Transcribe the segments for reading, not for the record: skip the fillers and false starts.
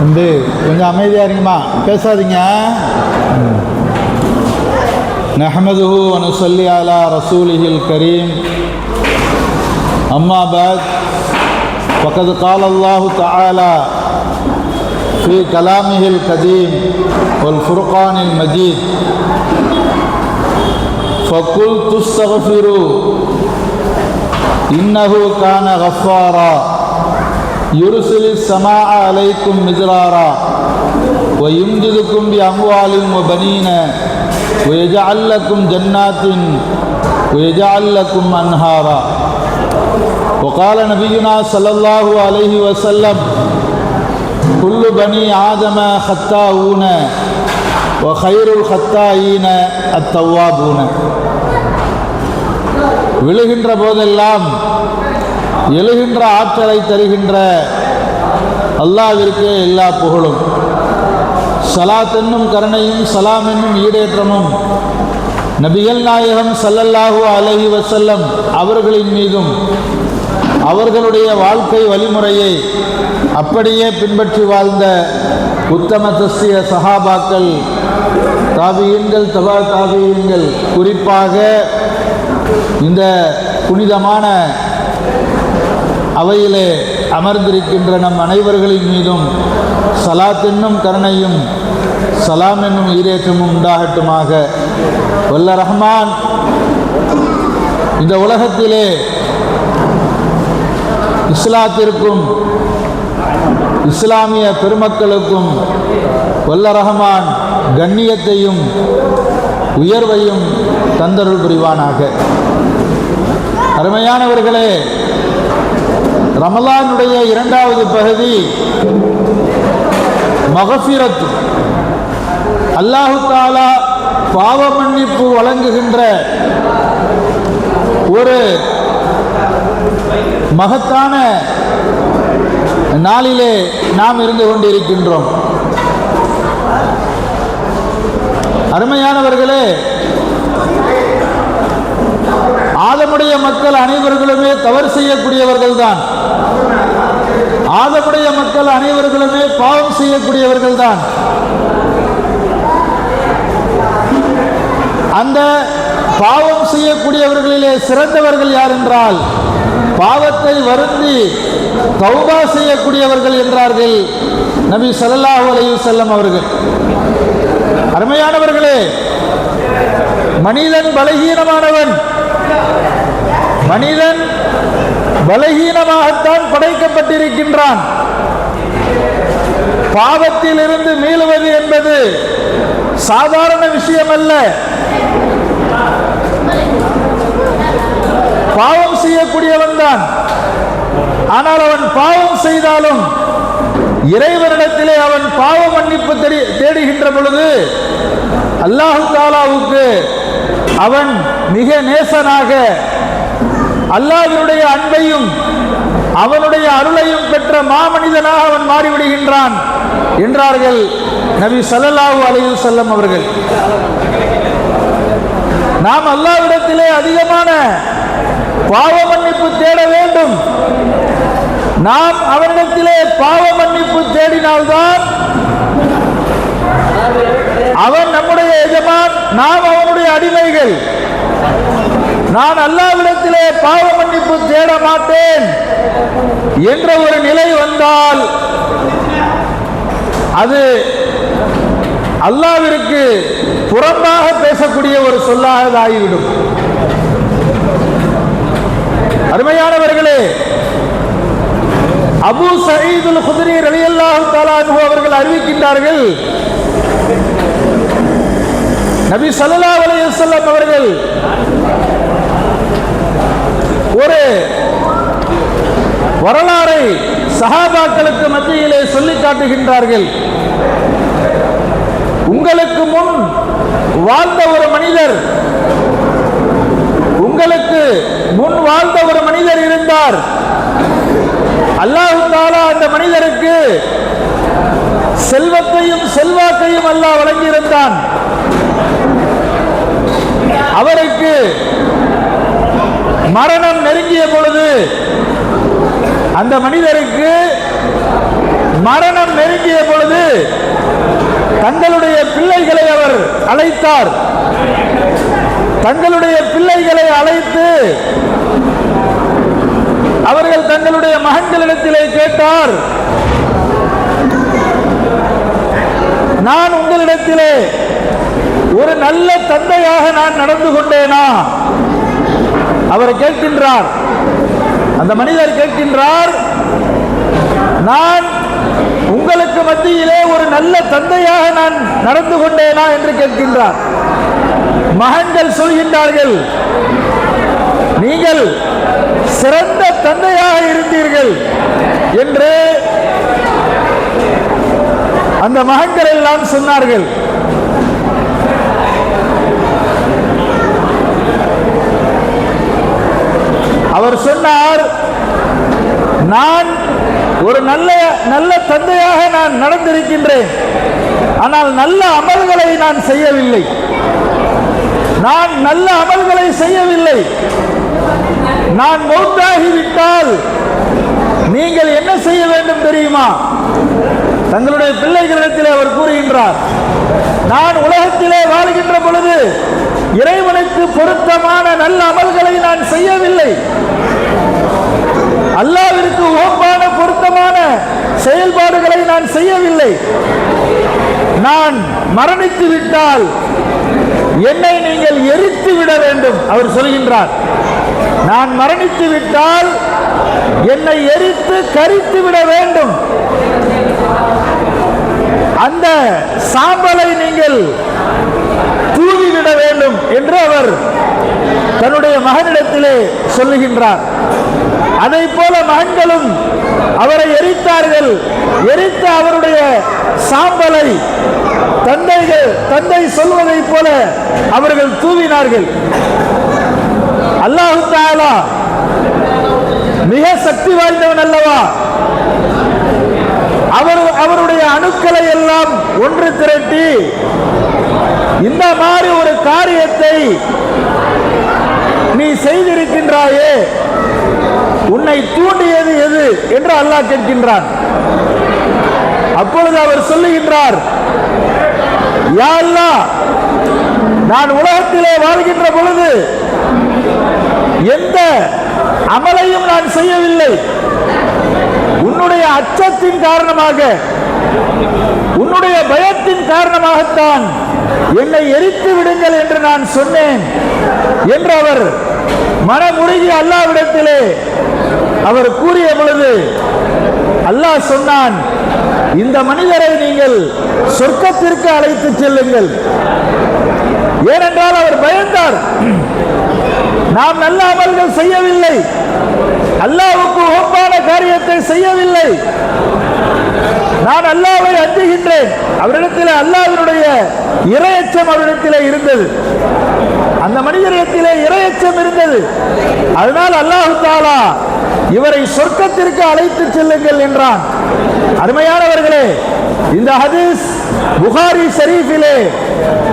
வந்து கொஞ்சம் அமைதியாக இருங்கம்மா, பேசாதீங்க. நஹ்மதுஹு வ நுஸல்லி அலா ரசூலிஹில் கரீம். அம்மா பஅத். ஃபகத் கால அல்லாஹு தஆலா ஃபீ கலாமிஹில் கதீம் வல் ஃபுர்கானில் மஜீத் ஃபகுல்து அஸ்தக்ஃபிரு இன்னஹு கான கஃபாரா யுர்சிலிஸ் ஸமாஅ அலைக்கும் மித்ராரா வ யும்திதுக்கும் பி அம்வாலின் வ பனீன வ யஜஅல் லக்கும் ஜன்னாத்தின் வ யஜஅல் லக்கும் அன்ஹாரா. وقال نبينا صلى الله عليه وسلم كل بني آدم خطاؤون وخير الخطائين التوابون. விழுகின்ற போதெல்லாம் எழுகின்ற ஆற்றலை தருகின்ற அல்லாஹ்விற்கு எல்லா புகழும். ஸலாத் என்னும் கருணையும் சலாம் என்னும் ஈடேற்றமும் நபிகள் நாயகம் ஸல்லல்லாஹு அலைஹி வஸல்லம் அவர்களின் மீதும் அவர்களுடைய வாழ்க்கை வழிமுறையை அப்படியே பின்பற்றி வாழ்ந்த உத்தம தஸ்திய சஹாபாக்கள், தாபியீன்கள், தபா தாபியீன்கள், குறிப்பாக இந்த புனிதமான அவையிலே அமர்ந்திருக்கின்ற நம் அனைவர்களின் மீதும் ஸலாத் என்னும் கருணையும் சலாம் என்னும் ஈரேற்றமும் உண்டாகட்டுமாக. வல்ல ரஹ்மான் இந்த உலகத்திலே இஸ்லாத்திற்கும் இஸ்லாமிய பெருமக்களுக்கும் வல்ல ரஹ்மான் கண்ணியத்தையும் உயர்வையும் தந்தருள் புரிவானாக. அருமையானவர்களே, ரமலானுடைய இரண்டாவது பகுதி மகஃபிரத், அல்லாஹு தஆலா பாவ மன்னிப்பு வழங்குகின்ற ஒரு மகத்தான நாளிலே நாம் இருந்து கொண்டிருக்கின்றோம். அருமையானவர்களே, ஆதமுடைய மக்கள் அனைவர்களுமே தவறு செய்யக்கூடியவர்கள் தான். ஆதமுடைய மக்கள் அனைவர்களுமே பாவம் செய்யக்கூடியவர்கள் தான். அந்த பாவம் செய்யக்கூடியவர்களிலே சிறந்தவர்கள் யார் என்றால், பாவத்தை வருந்தி தௌபா செய்யக்கூடியவர்கள் என்றார்கள் நபி ஸல்லல்லாஹு அலைஹி வஸல்லம் அவர்கள். அருமையானவர்களே, மனிதன் பலகீனமானவன். மனிதன் பலகீனமாகத்தான் படைக்கப்பட்டிருக்கின்றான். பாவத்தில் இருந்து மீளுவது என்பது சாதாரண விஷயம் அல்ல. பாவம் செய்யக்கூடியவன் தான். ஆனால் அவன் பாவம் செய்தாலும் இறைவனிடத்திலே அவன் பாவ மன்னிப்பு தேடுகின்ற பொழுது அல்லாஹு தஆலாவுக்கு அவன் மிக நேசனாக, அல்லாஹ்வினுடைய அன்பையும் அவனுடைய அருளையும் பெற்ற மாமனிதனாக அவன் மாறிவிடுகின்றான் என்றார்கள் நபி ஸல்லல்லாஹு அலைஹி வஸல்லம் அவர்கள். நாம் அல்லாஹ்விடத்திலே அதிகமான பாவ மன்னிப்பு தேட வேண்டும். நாம் அவனிடத்திலே பாவ மன்னிப்பு தேடினால்தான் அவன் நம்முடைய எஜமான், நாம் அவனுடைய அடிமைகள். நான் அல்லாஹ்விடத்திலே பாவ மன்னிப்பு தேட மாட்டேன் என்ற ஒரு நிலை வந்தால் அது அல்லாஹ்விற்கு புறம்பாக பேசக்கூடிய ஒரு சொல்லாக ஆகிவிடும். அருமையானவர்களே, அபூ சயீதுல் குத்ரி ரலியல்லாஹு தஆலா அன்ஹு அவர்கள் அறிவிக்கின்றார்கள், நபி ஸல்லல்லாஹு அலைஹி வஸல்லம் அவர்கள் ஒரு வரலாறை சஹாபாக்களுக்கு மத்தியிலே சொல்லி காட்டுகின்றார்கள். உங்களுக்கு முன் வாழ்ந்த ஒரு மனிதர், உங்களுக்கு முன் வாழ்ந்த ஒரு மனிதர் இருந்தார். அல்லாஹ் தஆலா அந்த மனிதருக்கு செல்வத்தையும் செல்வாக்கையும் அல்லாஹ் வழங்கியிருந்தான். அவருக்கு மரணம் நெருங்கிய பொழுது அந்த மனிதருக்கு மரணம் நெருங்கிய பொழுது தங்களுடைய பிள்ளைகளை அவர் அழைத்தார். தங்களுடைய பிள்ளைகளை அழைத்து அவர்கள் தங்களுடைய மகன்களிடத்திலே கேட்டார், நான் உங்களிடத்திலே ஒரு நல்ல தந்தையாக நான் நடந்து கொண்டேனா? அவர் கேட்கின்றார், அந்த மனிதர் கேட்கின்றார், நான் உங்களுக்கு மத்தியிலே ஒரு நல்ல தந்தையாக நான் நடந்து கொண்டேனா என்று கேட்கின்றார். மகன்கள் சொல்கின்றார்கள், நீங்கள் சிறந்த தந்தையாக இருந்தீர்கள் என்று அந்த மகன்கள் எல்லாம் சொன்னார்கள். அவர் சொன்னார், நான் ஒரு நல்ல தந்தையாக நான் நடந்திருக்கின்றேன், ஆனால் நல்ல அமல்களை நான் செய்யவில்லை. நான் நல்ல அமல்களை செய்யவில்லை. நான் மௌத்தாகிவிட்டால் நீங்கள் என்ன செய்ய வேண்டும் தெரியுமா? தங்களுடைய பிள்ளைகளிடத்திலே அவர் கூறுகின்றார், நான் உலகத்திலே வாழ்கின்ற பொழுது இறைவனுக்கு பொருத்தமான நல்ல அமல்களை நான் செய்யவில்லை. அல்லாஹ்விற்கு உகப்பான பொருத்தமான செயல்பாடுகளை நான் செய்யவில்லை. நான் மரணித்து விட்டால் என்னை நீங்கள் எரித்து விட வேண்டும். அவர் சொல்கின்றார், நான் மரணித்து விட்டால் என்னை எரித்து கரித்து விட வேண்டும். அந்த சாம்பலை நீங்கள் தூவிவிட வேண்டும் என்று அவர் தன்னுடைய மகனிடத்திலே சொல்லுகின்றார். அதை போல மகன்களும் அவரை எரித்தார்கள். எரித்த அவருடைய சாம்பலை தந்தை சொல்வதை போல அவர்கள் தூவினார்கள். அல்லாஹ் தஆலா மிக சக்தி வாய்ந்தவன் அல்லவா? அவருடைய அணுக்களை எல்லாம் ஒன்று திரட்டி இந்த மாதிரி ஒரு காரியத்தை நீ செய்திருக்கின்றாயே, உன்னை தூண்டியது எது என்று அல்லாஹ் கேட்கின்றான். அப்பொழுது அவர் சொல்லுகின்றார், யா அல்லாஹ், நான் உலகத்திலே வாழ்கின்ற பொழுது எந்த அமலையும் நான் செய்யவில்லை. உன்னுடைய அச்சத்தின் காரணமாக, உன்னுடைய பயத்தின் காரணமாகத்தான் என்னை எரித்து விடுங்கள் என்று நான் சொன்னேன் என்று அவர் மனமுருகி அல்லாஹ்விடத்திலே அவர் கூறிய பொழுது அல்லாஹ் சொன்னான், இந்த மனிதரை நீங்கள் சொர்க்கத்திற்கு அழைத்து செல்லுங்கள். ஏனென்றால் அவர் பயந்தார். நாம் நல்ல அமல்கள் செய்யவில்லை, அல்லாஹ்வுக்கு உகப்பான காரியத்தை செய்யவில்லை. நான் அல்லாஹ்வை அஞ்சுகின்றேன். அவரிடத்தில் அல்லாஹ்வினுடைய இறையச்சம் அவரிடத்திலே இருந்தது. அந்த மனிதரிடத்திலே இறையச்சம் இருந்தது. அதனால் அல்லாஹ் தஆலா இவரை சொர்க்கத்திற்கு அழைத்து செல்லுங்கள் என்றான். அருமையானவர்களே, இந்த ஹதீஸ் புகாரி ஷரீஃபிலே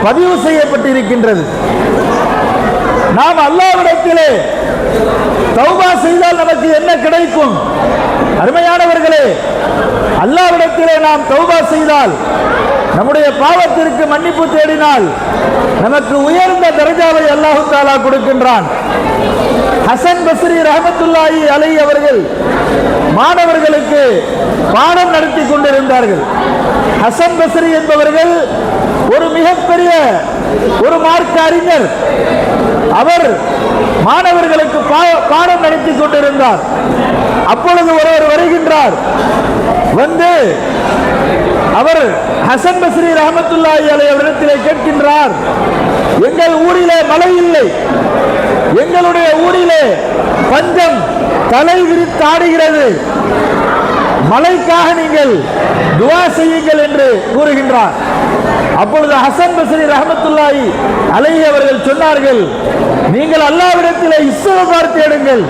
பதிவு செய்யப்பட்டிருக்கின்றது. நாம் அல்லாஹ்விடத்திலே தௌபா செய்தால் நமக்கு என்ன கிடைக்கும்? அருமையானவர்களே, அல்லாஹ்விடத்திலே நாம் தௌபா செய்தால், நம்முடைய பாவத்திற்கு மன்னிப்பு தேடினால் நமக்கு உயர்ந்த தரஜாவை அல்லாஹ் தஆலா கொடுக்கின்றான். ஹசன் பஸ்ரி ரஹ்மத்துல்லாஹி அலைஹி அவர்கள் மாணவர்களுக்கு பாடம் நடத்தி கொண்டிருந்தார்கள். ஹசன் பஸ்ரி என்பவர்கள் ஒரு மிகப்பெரிய ஒரு மார்க்க அறிஞர். அவர் மாணவர்களுக்கு பாடம் நடத்தி கொண்டிருந்தார். அப்பொழுது ஒருவர் வருகின்றார். வந்து அவர் ஹசன் பஸ்ரி ரஹ்மத்துல்லாஹி அலைஹி அவரிடத்திலே கேட்கின்றார், எங்கள் ஊரிலே மழை இல்லை, எங்களுடைய ஊரிலே பஞ்சம் தலை விரித்தாடுகிறது, மழைக்காக நீங்கள் துஆ செய்யுங்கள் என்று கூறுகின்றார். அப்பொழுது ஹசன் பஸ்ரி ரஹ்மத்துல்லாஹி அலைஹி அவர்கள் சொன்னார்கள், நீங்கள் அல்லாஹ்விடத்திலே இஸ்திக்ஃபார் தேடுங்கள்.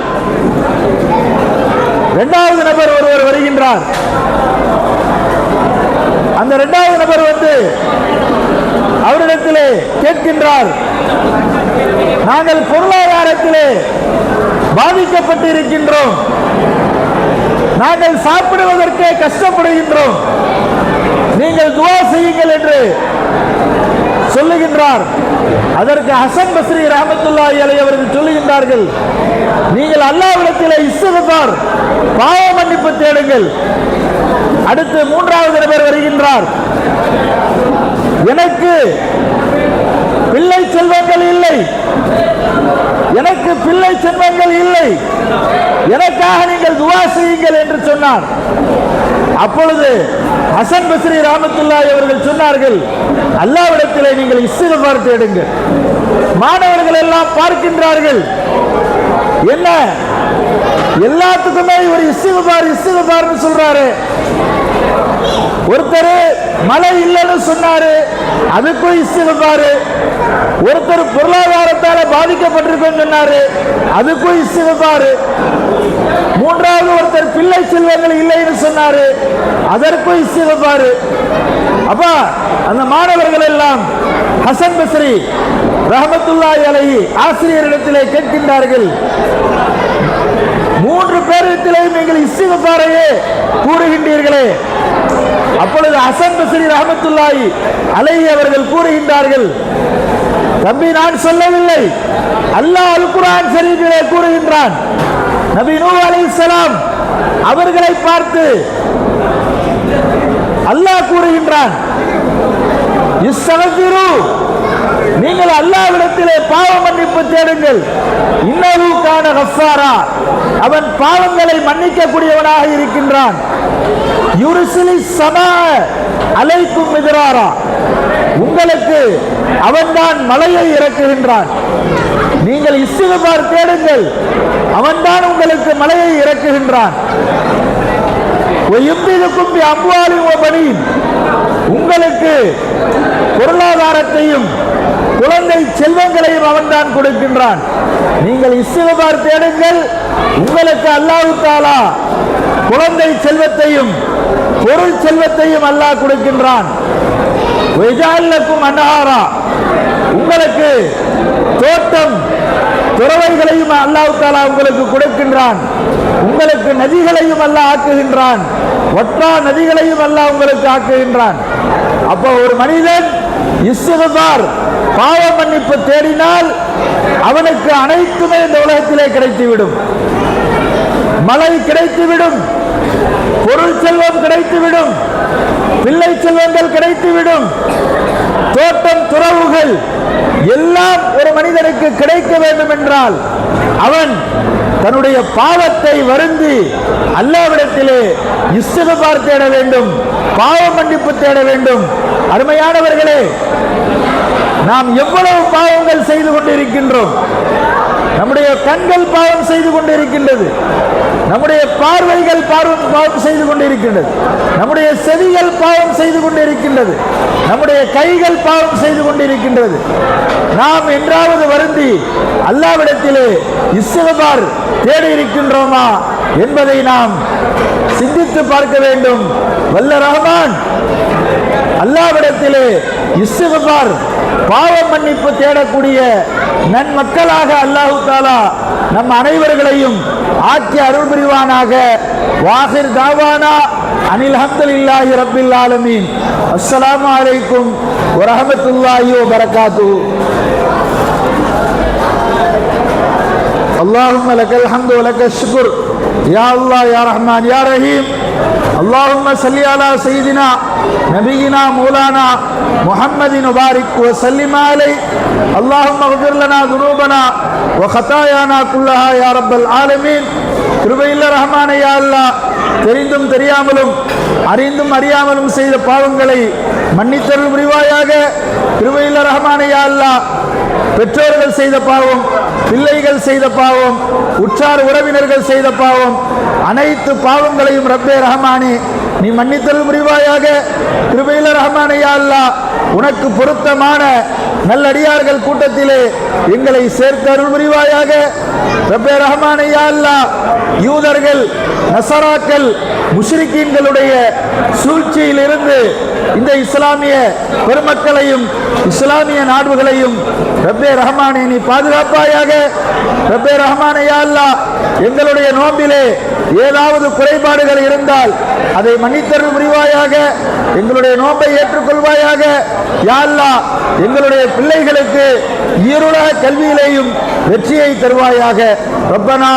இரண்டாவது நபர் ஒருவர் வருகின்றார். அந்த இரண்டாவது நபர் வந்து அவரிடத்திலே கேட்கின்றார், நாங்கள் பொருளாதாரத்திலே பாதிக்கப்பட்டு இருக்கின்றோம், நாங்கள் சாப்பிடுவதற்கே கஷ்டப்படுகின்றோம், நீங்கள் துஆ செய்யுங்கள் என்று சொல்லுகின்றார். அதற்கு ஹசன் பஸ்ரி ரஹ்மத்துல்லாஹி அலைஹி அவர்கள் சொல்லுகின்றார்கள், நீங்கள் அல்லாஹ்விடத்திலே இஸ்திக்ஃபார் பாவ மன்னிப்பு தேடுங்கள். அடுத்து மூன்றாவது நபர் வருகின்றார், எனக்கு பிள்ளை செல்வங்கள் இல்லை, எனக்கு பிள்ளை செல்வங்கள் இல்லை, எனக்காக நீங்கள் துஆ செய்யுங்கள் என்று சொன்னார். அப்பொழுது ஹசன் பஸ்ரி ரஹ்மத்துல்லாஹி அவர்கள் சொன்னார்கள், அல்லாஹ்விடத்திலே நீங்கள் இஸ்திக்ஃபார் தேடுங்கள். மாணவர்கள் எல்லாம் பார்க்கின்றார்கள், என்ன எல்லாத்துக்குமே ஒரு இஸ்திக்ஃபார்னு சொல்றாரு. ஒருத்தர் மழை இல்லைன்னு சொன்னாரு, அதுக்கும் இஸ்திக்ஃபார். ஒருத்தர் பொருளாதாரத்தால பாதிக்கப்பட்டிருக்கும் சொன்னாரு, அதுக்கும் இஸ்திக்ஃபார். மூன்றாவது ஒருத்தர் பிள்ளை செல்வங்கள் இல்லைன்னு சொன்னாரு, அதற்கும் இஸ்திக்ஃபார். அப்ப அந்த மாணவர்கள் எல்லாம் ஹசன் பஸ்ரி ரஹ்மத்துல்லாஹி அலைஹி ஆசிரியரிடத்திலே கேட்கின்றார்கள், மூன்று பேரிடத்திலே நீங்கள் இஸ்திக்ஃபாரையே கூறுகின்றீர்களே. அப்பொழுது ஹசன் பஸ்ரி ரஹ்மத்துல்லாஹி அலைஹி அவர்கள் கூறுகின்றார்கள், தம்பி நான் சொல்லவில்லை, அல்லாஹ் அல் குர்ஆன் ஷரீஃபிலே கூறுகின்றான். நபி நூஹ் அலைஹிஸ்ஸலாம் அவர்களை பார்த்து அல்லாஹ் கூறுகின்றான், இஸ்தக்ஃபிரு, நீங்கள் அல்லாஹ்விடத்திலே பாவ மன்னிப்பு தேடுங்கள். இன்னஹு கான கஃபாரா, அவன் பாவங்களை மன்னிக்க கூடியவனாக இருக்கின்றான். யுர்சிலிஸ் ஸமா அலைக்கும் மித்ராரா, உங்களுக்கு அவன்தான் மலையை இறக்குகின்றான். நீங்கள் இஸ்திக்ஃபார் தேடுங்கள், அவன்தான் உங்களுக்கு மலையை இறக்குகின்றான். உங்களுக்கு பொருளாதாரத்தையும் குழந்தை செல்வங்களையும் அவன்தான் கொடுக்கின்றான். நீங்கள் இஸ்திக்ஃபார் தேடுங்கள், உங்களுக்கு அல்லாஹ் தஆலா குழந்தை செல்வத்தையும் பொருள் செல்வத்தையும் அல்லாஹ் கொடுக்கின்றான். அன்ஹாரா, உங்களுக்கு தோட்டம் துறவைகளையும் அல்லாஹ் தஆலா உங்களுக்கு கொடுக்கின்றான். உங்களுக்கு நதிகளையும் அல்லாஹ் ஆக்குகின்றான், வற்றா நதிகளையும் அல்லாஹ் உங்களுக்கு ஆக்குகின்றான். அப்போ ஒரு மனிதன் இஸ்திக்ஃபார் பாவ மன்னிப்பு தேடினால் அவனுக்கு அனைத்துமே இந்த உலகத்திலே கிடைத்துவிடும். மழை கிடைத்துவிடும், பொருள் செல்வம் கிடைத்துவிடும், பிள்ளை செல்வங்கள் கிடைத்துவிடும், தோட்டம் துறவுகள் எல்லாம் ஒரு மனிதனுக்கு கிடைக்க வேண்டும் என்றால் அவன் தன்னுடைய பாவத்தை வருந்தி அல்லாஹ்விடத்திலே இஸ்திக்ஃபார் தேட வேண்டும், பாவ மன்னிப்பு தேட வேண்டும். அருமையானவர்களே, நாம் எவ்வளவு பாவங்கள் செய்து கொண்டிருக்கின்றோம். நம்முடைய கண்கள் பாவம் செய்து கொண்டிருக்கின்றது, நம்முடைய பார்வைகள் பாவம் செய்து கொண்டிருக்கின்றது, நம்முடைய செவிகள் பாவம் செய்து கொண்டிருக்கின்றது, நம்முடைய கைகள் பாவம் செய்து கொண்டிருக்கின்றது. நாம் என்றாவது வருந்தி அல்லாஹ்விடத்திலே இஸ்திக்ஃபார் தேடி இருக்கின்றோமா என்பதை நாம் சிந்தித்து பார்க்க வேண்டும். வல்ல ரஹ்மான் அல்லாஹ்விடத்திலே இஸ்திக்ஃபார் பாவ மன்னிப்பு தேடக்கூடிய நன்மக்களாக அல்லாஹ் தஆலா நம் அனைவர்களையும் ஆக்கி அருள் புரிவானாக. வாஹிர் தாவானா அனில் ஹம்துலில்லாஹி ரப்பில் ஆலமீன். அஸ்ஸலாமு அலைக்கும் வரஹ்மத்துல்லாஹி வபரகாத்துஹு. اللهم لك الحمد ولك الشكر يا الله يا رحمن يا رحيم. اللهم صل على سيدنا نبينا مولانا محمد وبارك وسلم عليه. اللهم اغفر لنا ذنوبنا وخطايانا كلها يا رب العالمين. கிருபையுள்ள ரஹ்மானே யா அல்லாஹ், தெரிந்தும் தெரியாமலும் அறிந்தும் அறியாமலும் செய்த பாவங்களை மன்னித்தருள் புரிவாயாக. கிருபையுள்ள ரஹ்மானே யா அல்லாஹ், பெற்றோர்கள் செய்த பாவம், பிள்ளைகள் செய்த பாவம், உற்றார் உறவினர்கள் செய்த பாவம், அனைத்து பாவங்களையும் ரப்பே ரஹ்மானே நீ மன்னித்தருள் புரிவாயாக. கிருபையுள்ள ரஹ்மானே யா அல்லாஹ், உனக்கு பொருத்தமான நல்லடியார்கள் கூட்டத்திலே எங்களை சேர்த்து அருள் புரிவாயாக. ரப்பே ரஹ்மானே யா அல்லாஹ், யூதர்கள், நசராக்கள், முஷ்ரிக்கீன்களுடைய சூழ்ச்சியில் இருந்து இந்த இஸ்லாமிய பெருமக்களையும் இஸ்லாமிய நாடுகளையும் ரப்பே ரஹ்மானே நீ பாதுகாப்பாயாக. ரப்பே ரஹ்மானே யா அல்லாஹ், எங்களுடைய நோம்பிலே ஏதாவது குறைபாடுகள் இருந்தால் அதை மன்னித்தருள் புரிவாயாக. எங்களுடைய நோம்பை ஏற்றுக்கொள்வாயாக. யா அல்லாஹ், எங்களுடைய பிள்ளைகளுக்கு ஈருலக கல்வியிலேயும் வெற்றியை தருவாயாக. ரப்பனா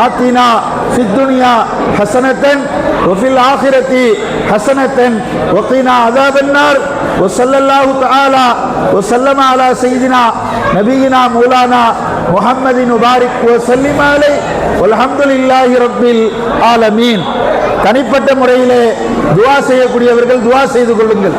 ஆத்தினா ஃபித் துன்யா ஹஸனத்தன் வஃபில் ஆখিরাতি ஹஸனத்தன் வகினா அஸாபன்னார். வஸல்லல்லாஹு தஆலா வஸல்லம அலா சய்யிதினா நபியினா மௌலானா முஹம்மதின் முபாரிக் வஸல்லிம அலைஹி வல்ஹம்துலில்லாஹி ரப்பில் ஆலமீன். தனிப்பட்ட முறையிலே துஆ செய்யக்கூடியவர்கள் துஆ செய்து கொள்ளுங்கள்.